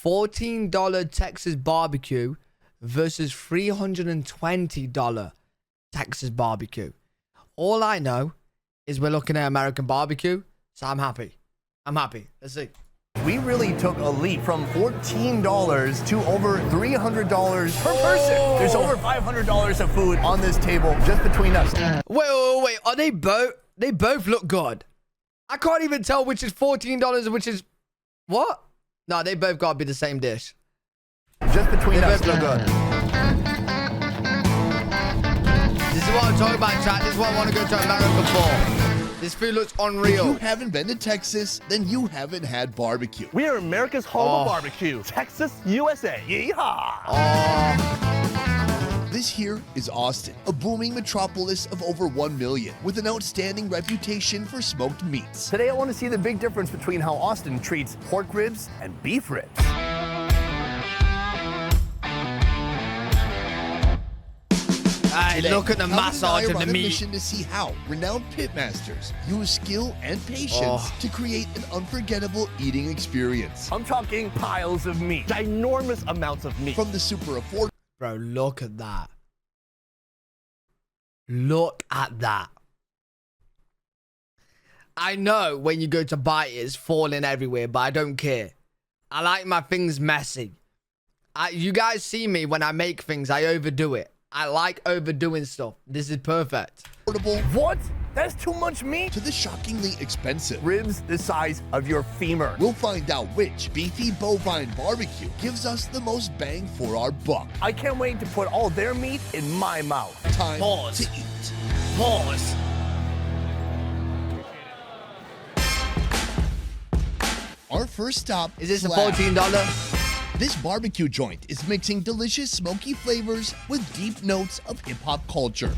$14 Texas barbecue versus $320 Texas barbecue. All I know is we're looking at American barbecue, so I'm happy. I'm happy. Let's see. We really took a leap from $14 to over $300 per person. There's over $500 of food on this table just between us. Wait. Are they both? They both look good. I can't even tell which is $14 and which is what? No, they both gotta be the same dish. Just between us. They both look good. This is what I'm talking about, chat. This is what I want to go to America for. This food looks unreal. If you haven't been to Texas, then you haven't had barbecue. We are America's home of barbecue. Texas, USA. Yeehaw! This here is Austin, a booming metropolis of over 1 million, with an outstanding reputation for smoked meats. Today I want to see the big difference between how Austin treats pork ribs and beef ribs. Hey, look at the massage and the meat. Mission to see how renowned pitmasters use skill and patience to create an unforgettable eating experience. I'm talking piles of meat, ginormous amounts of meat. From the super affordable. Bro, look at that. Look at that. I know when you go to bite it's falling everywhere, but I don't care. I like my things messy. You guys see me when I make things, I overdo it. I like overdoing stuff. This is perfect. What? That's too much meat? To the shockingly expensive. Ribs the size of your femur. We'll find out which beefy bovine barbecue gives us the most bang for our buck. I can't wait to put all their meat in my mouth. Time Pause. to eat. Pause. Our first stop Is this a Slab. $14? This barbecue joint is mixing delicious smoky flavors with deep notes of hip-hop culture.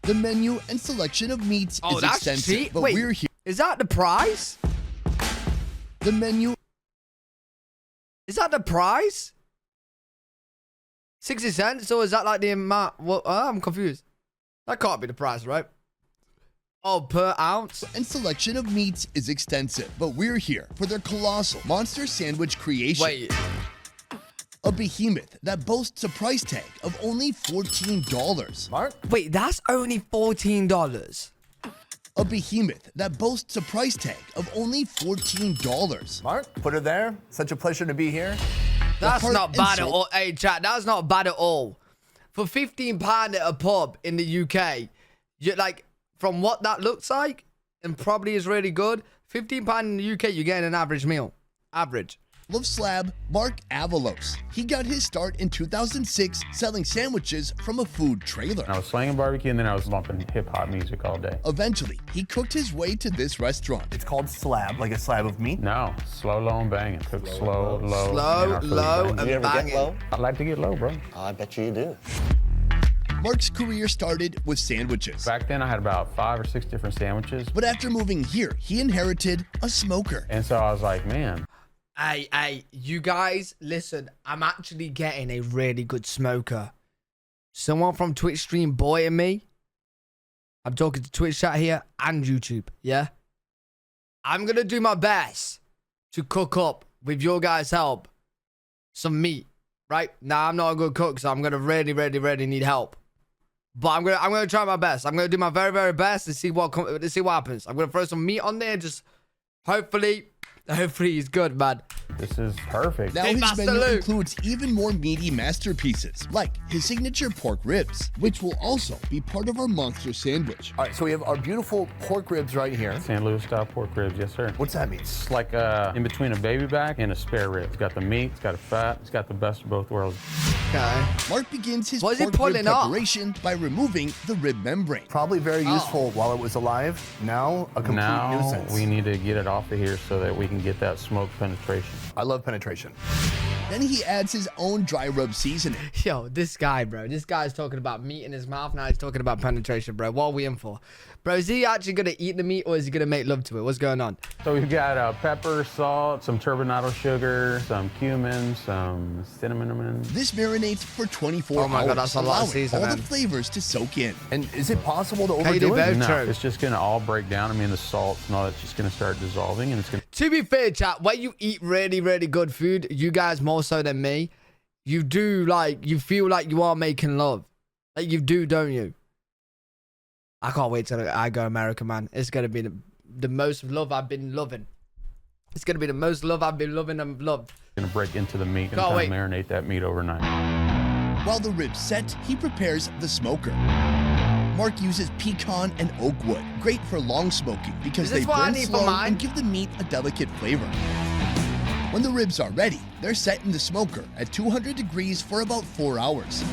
The menu and selection of meats is that's extensive, cheap. but Wait, we're here. is that the price? The menu. Is that the price? 60 cents? So is that like the amount? What? I'm confused. That can't be the price, right? Oh, per ounce? And selection of meats is extensive, but we're here for their colossal monster sandwich creation. Wait. A behemoth that boasts a price tag of only $14. Mark? Wait, that's only $14. A behemoth that boasts a price tag of only $14. Mark, put her there. Such a pleasure to be here. That's heart not and bad at soul- all. Hey, chat, that's not bad at all. For £15 at a pub in the UK, you like, from what that looks like, and probably is really good, £15 in the UK, you're getting an average meal. Average. Of Slab, Mark Avalos. He got his start in 2006 selling sandwiches from a food trailer. I was slanging barbecue and then I was bumping hip-hop music all day. Eventually, he cooked his way to this restaurant. It's called slab, like a slab of meat. No, slow, low, and banging. Cook slow, low. Slow, and our food low, banging. and You ever get banging. low? I like to get low, bro. I bet you do. Mark's career started with sandwiches. Back then I had about 5 or 6 different sandwiches. But after moving here, he inherited a smoker. And so I was like, man. Hey, you guys, listen, I'm actually getting a really good smoker. Someone from Twitch stream boy and me. I'm talking to Twitch chat here and YouTube, yeah? I'm going to do my best to cook up, with your guys' help, some meat, right? Now, I'm not a good cook, so I'm going to really need help. But I'm gonna try my best. I'm gonna do my very, very best to see what happens. I'm gonna throw some meat on there, just hopefully he's good, man. This is perfect. Now Hey, his Master menu Luke. includes even more meaty masterpieces, like his signature pork ribs, which will also be part of our monster sandwich. All right, so we have our beautiful pork ribs right here. St. Louis style pork ribs, yes sir. What's that mean? It's like in between a baby back and a spare rib. It's got the meat, it's got the fat, it's got the best of both worlds. Okay. Mark begins his What is he pork rib pulling up? preparation by removing the rib membrane. Probably very useful while it was alive. Now, a complete Now nuisance. we need to get it off of here so that we can get that smoke penetration. I love penetration. Then he adds his own dry rub seasoning. Yo, this guy, bro. This guy's talking about meat in his mouth. Now he's talking about penetration, bro. What are we in for? Bro, is he actually going to eat the meat or is he going to make love to it? What's going on? So we've got pepper, salt, some turbinado sugar, some cumin, some cinnamon. This marinates for 24 Oh my hours, God, that's a lot of allowing seasoning. all the flavors to soak in. And is it possible to you overdo do it? both? No, True. it's just gonna all break down. I mean, the salt and all that's just gonna start dissolving, and it's gonna. To be fair, chat, when you eat really, really good food, you guys more so than me, you do you feel like you are making love. Like you do, don't you? I can't wait till I go American, man. It's going to be the most love I've been loving. It's going to be the most love I've been loving and loved. Gonna break into the meat and Can't kind wait. of marinate that meat overnight. While the ribs set, he prepares the smoker. Mark uses pecan and oak wood, great for long smoking because Is they this what I burn need for slow mine? and give the meat a delicate flavor. When the ribs are ready, they're set in the smoker at 200 degrees for about 4 hours.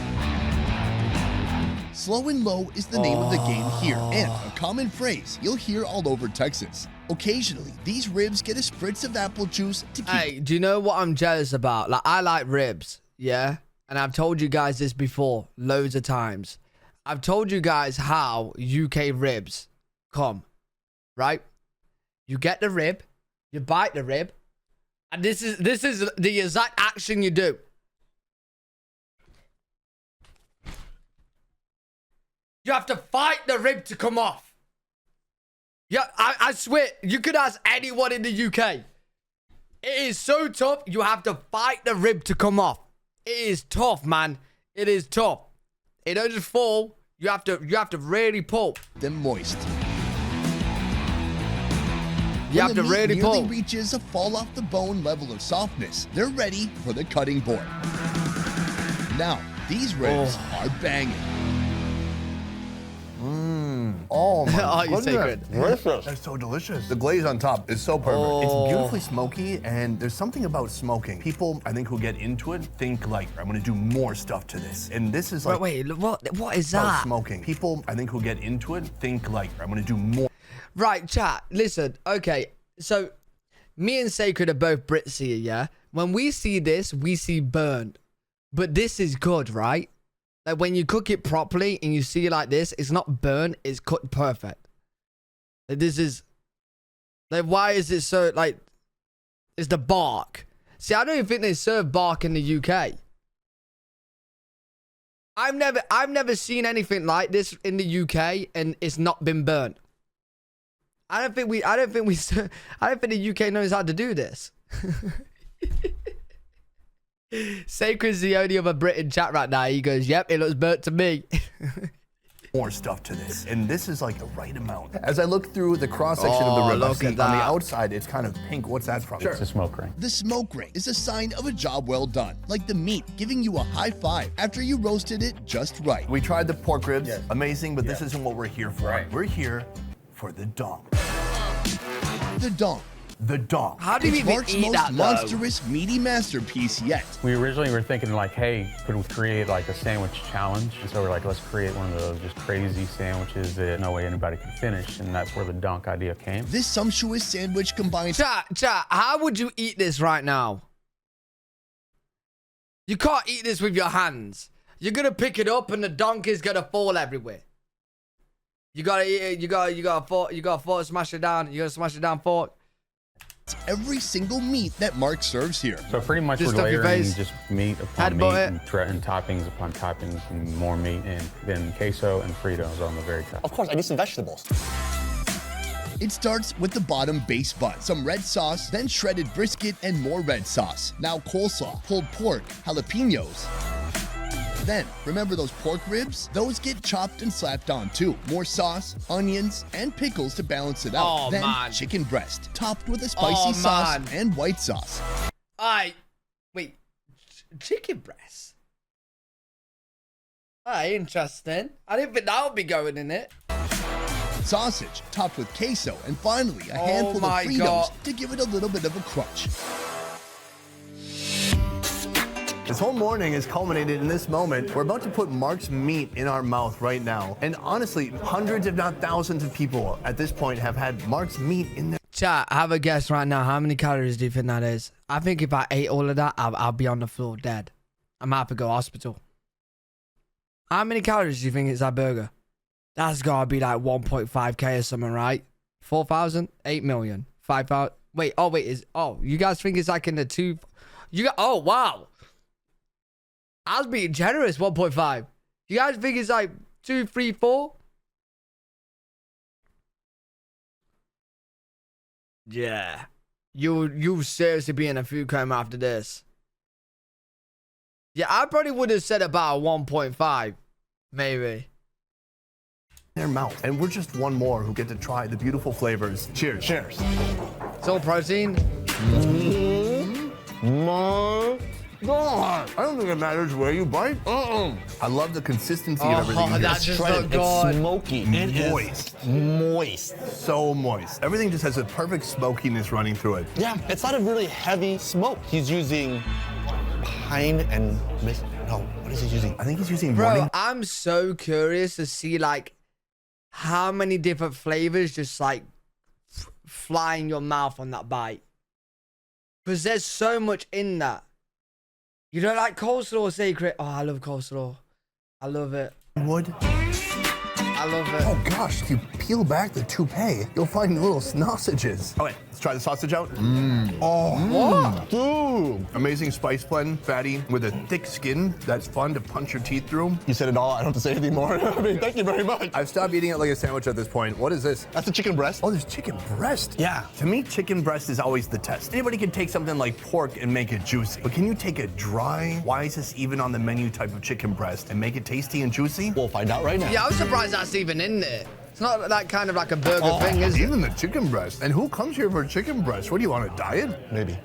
Slow and low is the name of the game here, and a common phrase you'll hear all over Texas. Occasionally, these ribs get a spritz of apple juice to keep. Hey, do you know what I'm jealous about? Like, I like ribs, yeah? And I've told you guys this before, loads of times. I've told you guys how UK ribs come, right? You get the rib, you bite the rib, and this is the exact action you do. You have to fight the rib to come off. Yeah, I swear, you could ask anyone in the UK. It is so tough, you have to fight the rib to come off. It is tough, man. It is tough. It don't just fall. You have to really pull. them moist. You have When to the meat really nearly pull. reaches a fall off the bone level of softness, they're ready for the cutting board. Now, these ribs are banging. Oh my Oh, you say goodness. good. That's so delicious. The glaze on top is so perfect. Oh. It's beautifully smoky, and there's something about smoking. People, I think, who get into it think like, I'm gonna do more stuff to this. And this is like Wait, what is about that? smoking. People, I think, who get into it think like, I'm gonna do more. Right, chat. Listen, okay. So, me and Sacred are both Brits here, yeah? When we see this, we see burned. But this is good, right? Like, when you cook it properly and you see it like this, it's not burnt, it's cooked perfect. Like, this is... Like, why is it so, like... It's the bark. See, I don't even think they serve bark in the UK. I've never seen anything like this in the UK and it's not been burnt. I don't think the UK knows how to do this. Sacred's the only other Brit in chat right now. He goes, yep, it looks burnt to me. More stuff to this, and this is like the right amount. As I look through the cross section of the Oh, rib, I look see at on the that. outside it's kind of pink. What's that from? It's a smoke ring. The smoke ring is a sign of a job well done, like the meat giving you a high five after you roasted it just right. We tried the pork ribs, amazing, but this isn't what we're here for. We're here for the dong. The donk. The dong. How do you It's even Mark's eat most that, though? monstrous, meaty masterpiece yet. We originally were thinking like, hey, could we create like a sandwich challenge? And so we're like, let's create one of those just crazy sandwiches that no way anybody can finish. And that's where the dunk idea came. This sumptuous sandwich combines Chat, how would you eat this right now? You can't eat this with your hands. You're gonna pick it up and the donkey's gonna fall everywhere. You gotta eat it, you gotta fork, smash it down, you gotta smash it down, fork. every single meat that Mark serves here. So pretty much Just we're stuff your layering face. just meat upon meat Headbutt and toppings upon toppings and more meat and then queso and Fritos on the very top. Of course, I need some vegetables. It starts with the bottom base bun, some red sauce, then shredded brisket and more red sauce. Now coleslaw, pulled pork, jalapenos. Then, remember those pork ribs? Those get chopped and slapped on too. More sauce, onions, and pickles to balance it out. Oh, then, man. chicken breast, topped with a spicy Oh, sauce man. and white sauce. Wait, chicken breast? Interesting. I didn't think that would be going in it. Sausage, topped with queso, and finally a handful of my Fritos God. to give it a little bit of a crunch. This whole morning has culminated in this moment. We're about to put Mark's meat in our mouth right now. And honestly, hundreds if not thousands of people at this point have had Mark's meat in their Chat, have a guess right now. How many calories do you think that is? I think if I ate all of that, I'll be on the floor dead. I might have to go hospital. How many calories do you think is that burger? That's gotta be like 1.5k or something, right? 4,000? 8 million? 5,000? Wait, you guys think it's like in the two... oh, wow. I was being generous, 1.5. You guys think it's like 2, 3, 4? Yeah. You seriously be in a food coma after this. Yeah, I probably would have said about 1.5. Maybe. Their mouth. And we're just one more who get to try the beautiful flavors. Cheers. Cheers. It's all protein. My God. I don't think it matters where you bite. I love the consistency of everything. Oh, that just looked good. It's smoky. It Moist. is moist. So moist. Everything just has a perfect smokiness running through it. Yeah, it's not a really heavy smoke. He's using pine and no, what is he using? I think he's using Bro, morning. I'm so curious to see like how many different flavors just like fly in your mouth on that bite. Because there's so much in that. You don't like coleslaw, Sacred? Oh, I love coleslaw. I love it. Wood. I love it. Oh gosh, if you peel back the toupee, you'll find little sausages. Oh wait, let's try the sausage out. What? Dude. Amazing spice blend, fatty, with a thick skin that's fun to punch your teeth through. You said it all. I don't have to say anything more. I mean, thank you very much. I've stopped eating it like a sandwich at this point. What is this? That's a chicken breast. Oh, there's chicken breast. Yeah. To me, chicken breast is always the test. Anybody can take something like pork and make it juicy. But can you take a dry, why is this even on the menu type of chicken breast and make it tasty and juicy? We'll find out right now. Yeah, I'm surprised that's even in there. It's not that kind of like a burger thing, is it? Even the chicken breast. And who comes here for chicken breast? What do you want, a diet? Maybe.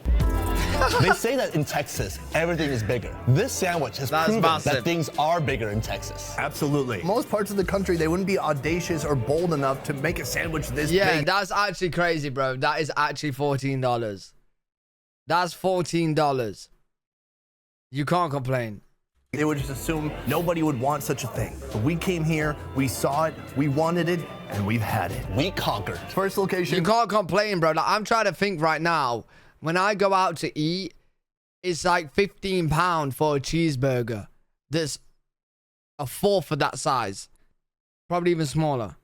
They say that in Texas, everything is bigger. This sandwich has proven massive. that things are bigger in Texas. Absolutely. Most parts of the country, they wouldn't be audacious or bold enough to make a sandwich this Yeah, big. that's actually crazy, bro. That is actually $14. That's $14. You can't complain. They would just assume nobody would want such a thing. But we came here, we saw it, we wanted it, and we've had it. We conquered. First location. You can't complain, bro. Like, I'm trying to think right now. When I go out to eat, it's like £15 for a cheeseburger. There's a fourth of that size. Probably even smaller.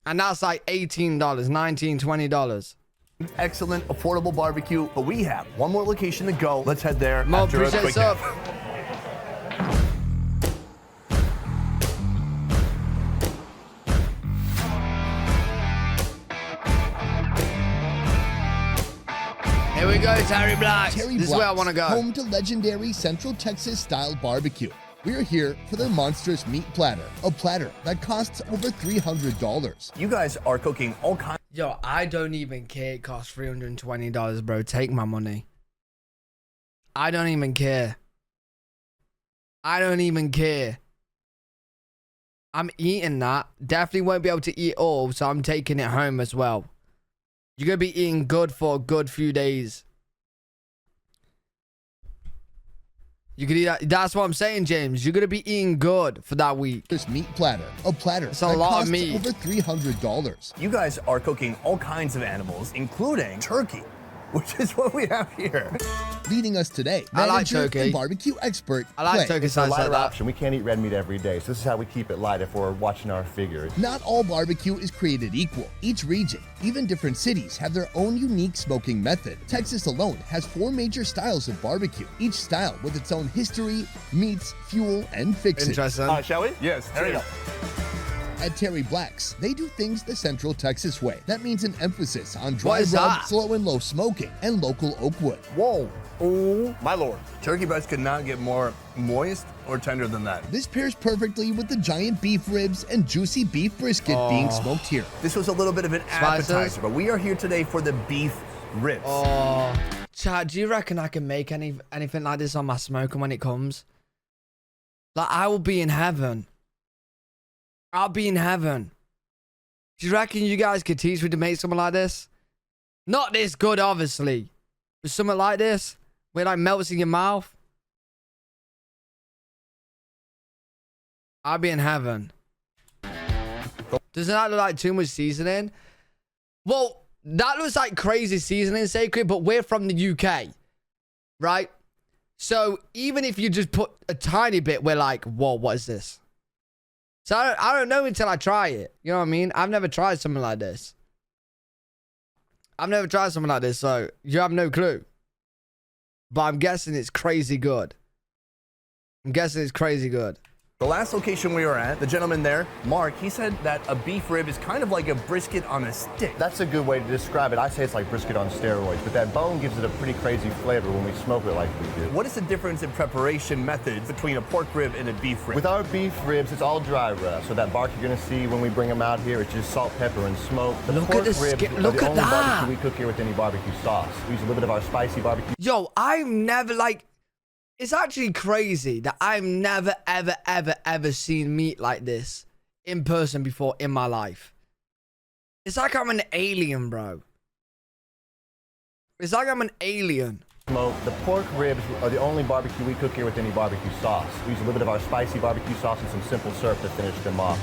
And that's like $18, $19, $20. Excellent, affordable barbecue. But we have one more location to go. Let's head there Mo, after a appreciate quick sub. nap. Here we go, Terry Blacks. Terry This is where I Black's, want to go. home to legendary Central Texas style barbecue. We're here for their monstrous meat platter, a platter that costs over $300. You guys are cooking all kinds. Yo, I don't even care. It costs $320, bro. Take my money. I don't even care. I don't even care. I'm eating that. Definitely won't be able to eat all, so I'm taking it home as well. You're going to be eating good for a good few days. You could eat that. That's what I'm saying, James. You're going to be eating good for that week. This meat platter, a platter It's a that lot of costs meat. over $300. You guys are cooking all kinds of animals, including turkey, which is what we have here. Leading us today, I like manager turkey. and barbecue expert, I like Clay. turkey It's a sides like lighter that. option. We can't eat red meat every day, so this is how we keep it light if we're watching our figure. Not all barbecue is created equal. Each region, even different cities, have their own unique smoking method. Texas alone has 4 major styles of barbecue, each style with its own history, meats, fuel, and fixes. Interesting. Shall we? Yes, There we go. At Terry Black's, they do things the Central Texas way. That means an emphasis on dry What is rub, that? slow and low smoking, and local oak wood. Whoa. Oh, my lord. Turkey breast could not get more moist or tender than that. This pairs perfectly with the giant beef ribs and juicy beef brisket being smoked here. This was a little bit of an Spices? appetizer, but we are here today for the beef ribs. Oh, Chad, do you reckon I can make anything like this on my smoker when it comes? Like, I will be in heaven. I'll be in heaven. Do you reckon you guys could teach me to make something like this? Not this good, obviously. But something like this, where it like melts in your mouth. I'll be in heaven. Doesn't that look like too much seasoning? Well, That looks like crazy seasoning, Sacred, but we're from the UK, right? So even if you just put a tiny bit, we're like, whoa, what is this? So I don't know until I try it. You know what I mean? I've never tried something like this. So you have no clue. But I'm guessing it's crazy good. The last location we were at, the gentleman there, Mark, he said that a beef rib is kind of like a brisket on a stick. That's a good way to describe it. I say it's like brisket on steroids, but that bone gives it a pretty crazy flavor when we smoke it like we do. What is the difference in preparation methods between a pork rib and a beef rib? With our beef ribs, it's all dry rub. So that bark you're gonna see when we bring them out here, it's just salt, pepper, and smoke. The Look pork at the ribs skin. are Look the at only that. barbecue we cook here with any barbecue sauce. We use a little bit of our spicy barbecue. Yo, I've never like... It's actually crazy that I've never, ever seen meat like this in person before in my life. It's like I'm an alien, bro. It's like I'm an alien. Smoke. The pork ribs are the only barbecue we cook here with any barbecue sauce. We use a little bit of our spicy barbecue sauce and some simple syrup to finish them off.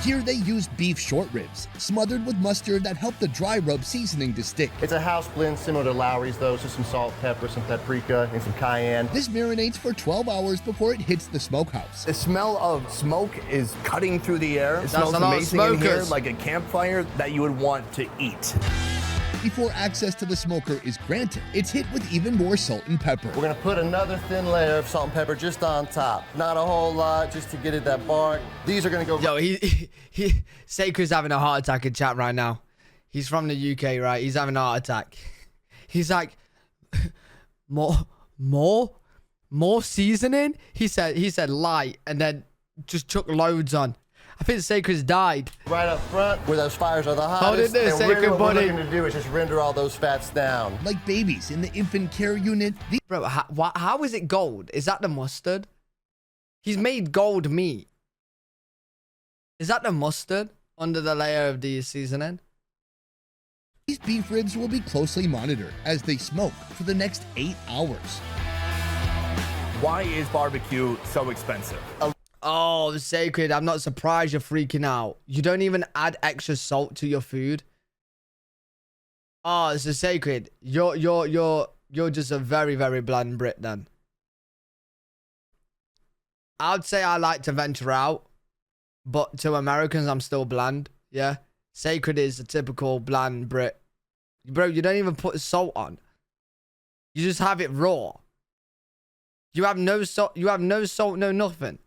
Here they use beef short ribs, smothered with mustard that help the dry rub seasoning to stick. It's a house blend similar to Lowry's though, so some salt, pepper, some paprika, and some cayenne. This marinates for 12 hours before it hits the smokehouse. The smell of smoke is cutting through the air. It smells a lot of amazing in here, smokers. like a campfire that you would want to eat. Before access to the smoker is granted, it's hit with even more salt and pepper. We're gonna put another thin layer of salt and pepper just on top. Not a whole lot, just to get it that bark. These are gonna go... Yo, Sacred's having a heart attack in chat right now. He's from the UK, right? He's having a heart attack. He's like, more seasoning? He said light, and then just chuck loads on. I think Sacred's died. Right up front, where those fires are the hottest. Hold it there, and really Sacred, what buddy. we're looking to do is just render all those fats down. Like babies in the infant care unit, these Bro, how is it gold? Is that the mustard? He's made gold meat. Is that the mustard under the layer of the seasoning? beef ribs will be closely monitored as they smoke for the next 8 hours. Why is barbecue so expensive? Oh, Sacred, I'm not surprised you're freaking out. You don't even add extra salt to your food. Oh, so Sacred, you're just a very, very bland Brit then. I'd say I like to venture out, but to Americans, I'm still bland. Yeah, Sacred is a typical bland Brit. Bro, you don't even put salt on. You just have it raw. You have no salt. You have no salt, no nothing.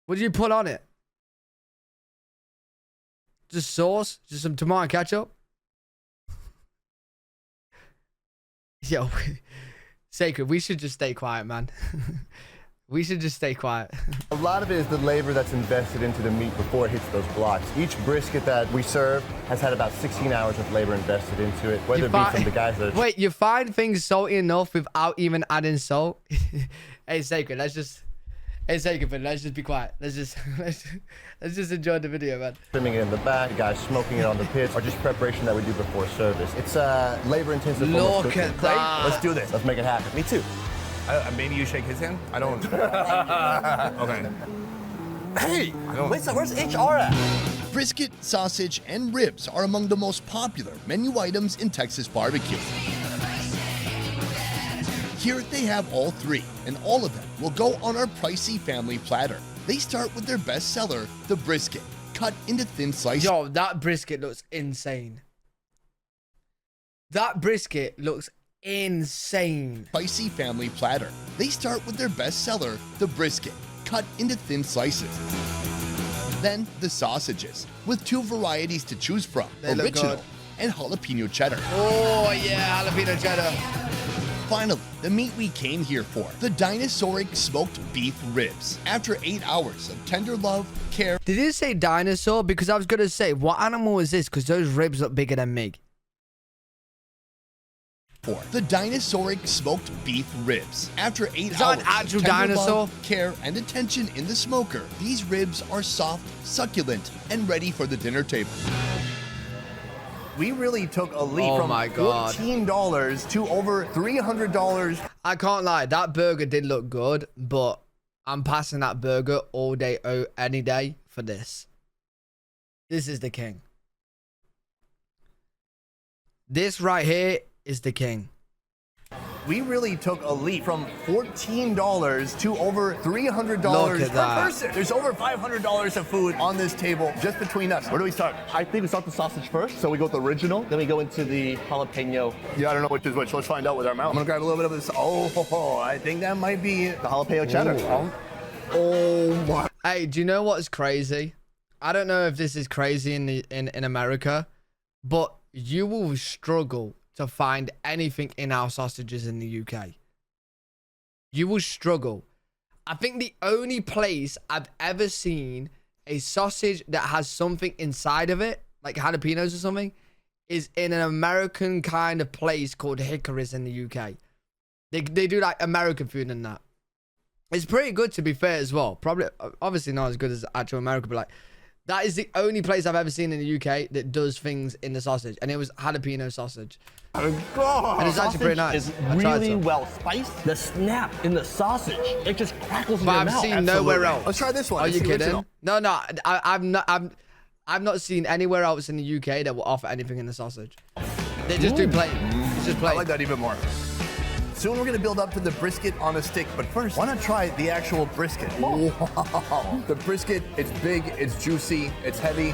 What do you put on it? Just sauce? Just some tomato ketchup? Yo, Sacred, we should just stay quiet, man. We should just stay quiet. A lot of it is the labor that's invested into the meat before it hits those blocks. Each brisket that we serve has had about 16 hours of labor invested into it, whether it be from the guys that are... Wait, you find things salty enough without even adding salt? Hey, Sacred, let's just... Hey, Sacred, let's just be quiet. Let's just enjoy the video, man. Trimming it in the back, the guys smoking it on the pits, or just preparation that we do before service. It's labor-intensive. Look at that. Let's do this. Let's make it happen. Me too. Maybe you shake his hand? I don't... Okay. Hey! Wait, so where's HR at? Brisket, sausage, and ribs are among the most popular menu items in Texas barbecue. Here they have all three, and all of them will go on our pricey family platter. They start with their best seller, the brisket, cut into thin slices. Yo, that brisket looks insane. That brisket looks insane. Spicy family platter. They start with their best seller, the brisket, cut into thin slices. Then the sausages, with two varieties to choose from, They look original good. and jalapeno cheddar. Oh, yeah, jalapeno cheddar. Finally, the meat we came here for, the dinosauric smoked beef ribs. After 8 hours of tender love, care, Did it say dinosaur? Because I was going to say, what animal is this? Because those ribs look bigger than me. for the dinosauric smoked beef ribs. After 8 that hours an actual of tender dinosaur? love, care, and attention in the smoker, these ribs are soft, succulent, and ready for the dinner table. We really took a leap Oh from my God. $14 to over $300. I can't lie, that burger did look good, but I'm passing that burger all day, any day for this. This is the king. This right here is the king. We really took a leap from $14 to over $300 Look at per that. person. There's over $500 of food on this table just between us. Where do we start? I think we start the sausage first. So we go with the original, then we go into the jalapeno. Yeah, I don't know which is which. Let's find out with our mouth. I'm gonna grab a little bit of this. Oh, I think that might be The jalapeno cheddar. Oh my. Hey, do you know what's crazy? I don't know if this is crazy in America, but you will struggle to find anything in our sausages in the UK. You will struggle. I think the only place I've ever seen a sausage that has something inside of it, like jalapenos or something, is in an American kind of place called Hickory's in the UK. They do like American food and that. It's pretty good, to be fair, as well. Probably, obviously not as good as actual America, but like, that is the only place I've ever seen in the UK that does things in the sausage, and it was jalapeno sausage. God. And it's actually pretty nice. It's I tried really some. well spiced. The snap in the sausage, it just crackles in But your I've mouth. seen nowhere else. Let's try this one. Are It's you the kidding? original. No, I've not seen anywhere else in the UK that will offer anything in the sausage. They just do plain. It's just I plain. like that even more. Soon we're gonna build up to the brisket on a stick, but first, why not try the actual brisket? Wow. The brisket, it's big, it's juicy, it's heavy.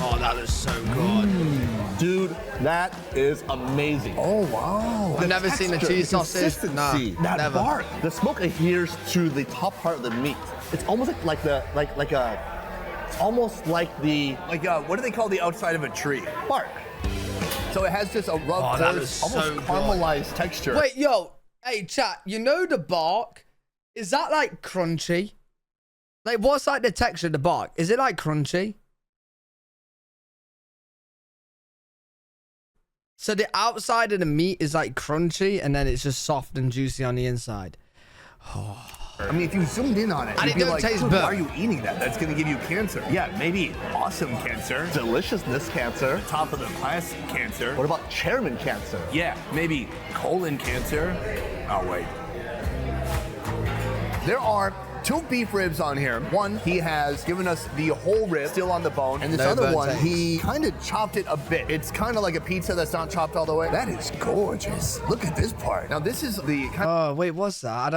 Oh, that is so good. Dude, that is amazing. Oh, wow. I've never seen a Texture, cheese the sausage. Nah, consistency, that never. bark. The smoke adheres to the top part of the meat. It's almost like it's almost like the Like, what do they call the outside of a tree? bark. So it has just a rough, that coarse, is almost so good. caramelized texture. Wait, yo, hey, chat, you know the bark? Is that like crunchy? Like, what's like the texture of the bark? Is it like crunchy? So the outside of the meat is like crunchy, and then it's just soft and juicy on the inside. I mean, if you zoomed in on it, And you'd it be don't like, taste "Dude, burnt." why are you eating that? That's gonna give you cancer. Yeah, maybe awesome cancer. Deliciousness cancer. Top of the class cancer. What about chairman cancer? Yeah, maybe colon cancer. Oh, wait. There are 2 beef ribs on here. One, he has given us the whole rib still on the bone. And this No other burnt one, taste. he kind of chopped it a bit. It's kind of like a pizza that's not chopped all the way. That is gorgeous. Look at this part. Now, this is the kind Oh, wait, what's that?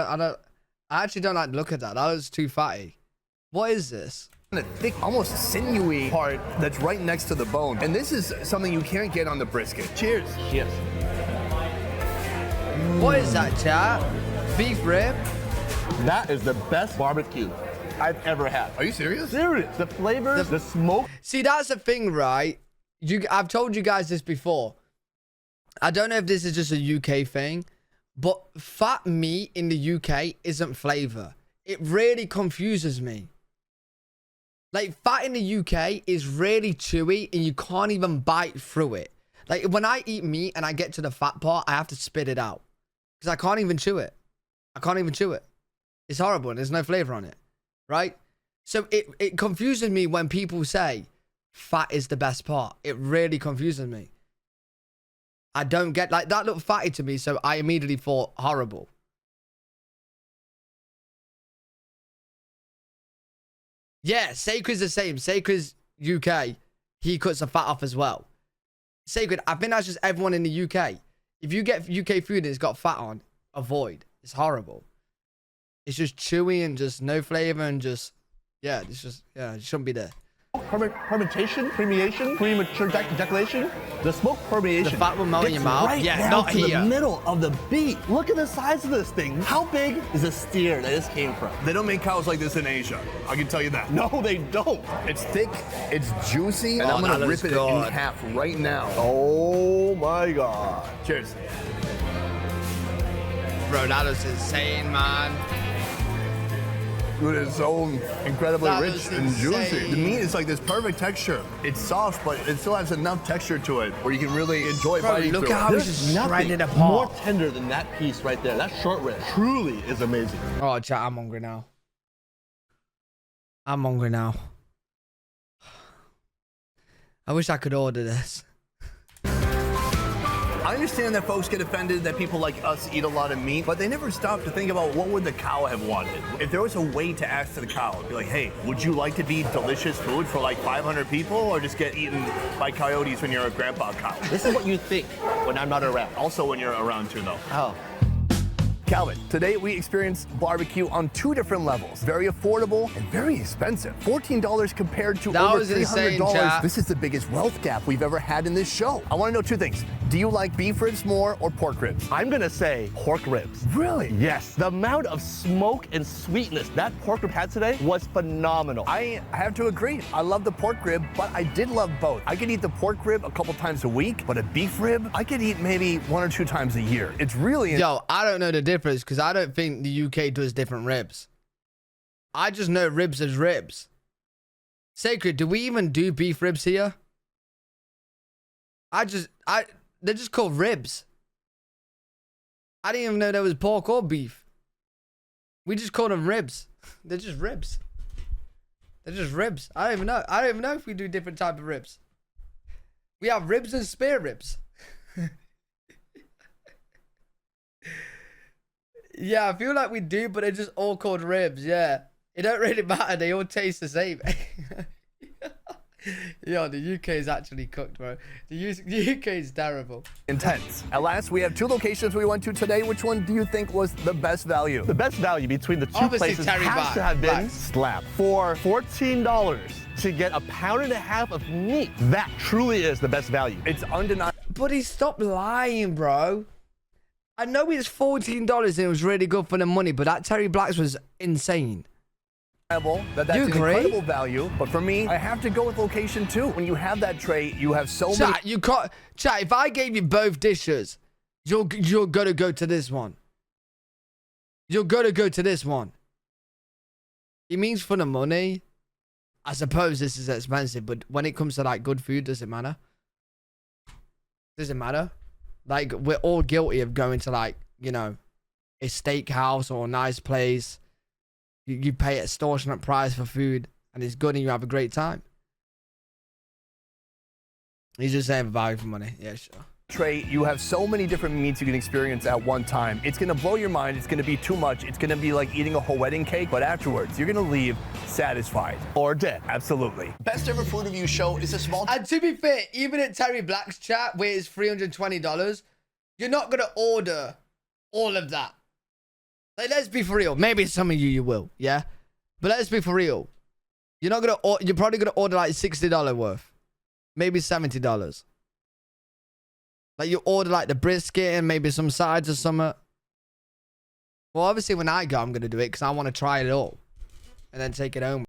I actually don't like the look at that. That was too fatty. What is this? of thick, almost sinewy part that's right next to the bone. And this is something you can't get on the brisket. Cheers. Yes. What is that, chat? Beef rib? That is the best barbecue I've ever had. Are you serious? Serious. The flavors, the smoke. See, that's the thing, right? I've told you guys this before. I don't know if this is just a UK thing, but fat meat in the UK isn't flavor. It really confuses me. Like, fat in the UK is really chewy and you can't even bite through it. Like, when I eat meat and I get to the fat part, I have to spit it out. Because I can't even chew it. I can't even chew it. It's horrible and there's no flavor on it. Right? So it confuses me when people say fat is the best part. It really confuses me. I don't get, like, that looked fatty to me, so I immediately thought horrible. Yeah, Sacred's the same. Sacred's UK, he cuts the fat off as well. Sacred, I think that's just everyone in the UK. If you get UK food and it's got fat on, avoid. It's horrible. It's just chewy and just no flavor and just, yeah, it's just, yeah, it shouldn't be there. Permutation, premature ejaculation. The smoke permeation. The fat will melt in gets your mouth? Right Yeah, down not to here. the middle of the beak. Look at the size of this thing. How big is the steer that this came from? They don't make cows like this in Asia. I can tell you that. No, they don't. It's thick, it's juicy, and Oh, I'm gonna that rip looks it in good. half right now. Oh my God. Cheers. Bro, that was insane, man. Dude, it's so incredibly That rich was and juicy. insane. The meat is like this perfect texture. It's soft, but it still has enough texture to it where you can really enjoy Bro, biting look through at it. how it's There's just nothing shredded more apart. tender than that piece right there. That short rib truly is amazing. Oh, chat, I'm hungry now. I'm hungry now. I wish I could order this. I understand that folks get offended that people like us eat a lot of meat, but they never stop to think about what would the cow have wanted. If there was a way to ask to the cow, it'd be like, hey, would you like to be delicious food for like 500 people or just get eaten by coyotes when you're a grandpa cow? This is what you think when I'm not around. Also when you're around too, though. Oh. Calvin, today we experienced barbecue on 2 different levels. Very affordable and very expensive. $14 compared to That over was $300. insane, chat. This is the biggest wealth gap we've ever had in this show. I want to know 2 things. Do you like beef ribs more or pork ribs? I'm gonna say pork ribs. Really? Yes. The amount of smoke and sweetness that pork rib had today was phenomenal. I have to agree. I love the pork rib, but I did love both. I could eat the pork rib a couple times a week, but a beef rib, I could eat maybe 1 or 2 times a year. It's really... Yo, I don't know the difference because I don't think the UK does different ribs. I just know ribs as ribs. Sacred, do we even do beef ribs here? They're just called ribs. I didn't even know there was pork or beef. We just call them ribs. They're just ribs. They're just ribs. I don't even know. I don't even know if we do different type of ribs. We have ribs and spare ribs. Yeah, I feel like we do, but they're just all called ribs. Yeah, it don't really matter. They all taste the same. Yo, the UK is actually cooked, bro. The UK is terrible. Intense. At last, we have 2 locations we went to today. Which one do you think was the best value? The best value between the 2 Obviously, places Terry has Black. to have been Black. Slab. For $14 to get a pound and a half of meat, that truly is the best value. It's undeniable. Buddy, stop lying, bro. I know it's $14 and it was really good for the money, but that Terry Black's was insane. That's You an agree? incredible value, but for me, I have to go with location 2. When you have that tray, you have so many... Chat, you can't. Chat, if I gave you both dishes, you're gonna go to this one. You're gonna go to this one. It means for the money. I suppose this is expensive, but when it comes to like good food, does it matter? Does it matter? Like, we're all guilty of going to like, you know, a steakhouse or a nice place. You pay extortionate price for food and it's good and you have a great time. He's just saying value for money. Yeah, sure. Tray, you have so many different meats you can experience at one time. It's gonna blow your mind. It's gonna be too much. It's gonna be like eating a whole wedding cake, but afterwards, you're gonna leave satisfied. Or dead. Absolutely. Best ever food review show is a small And to be fair, even at Terry Black's chat, where it's $320, you're not gonna order all of that. Like, let's be for real. Maybe some of you will, yeah. But let's be for real. You're not gonna. You're probably gonna order like $60 worth, maybe $70. Like you order like the brisket and maybe some sides or something. Well, obviously when I go, I'm gonna do it because I want to try it all, and then take it home.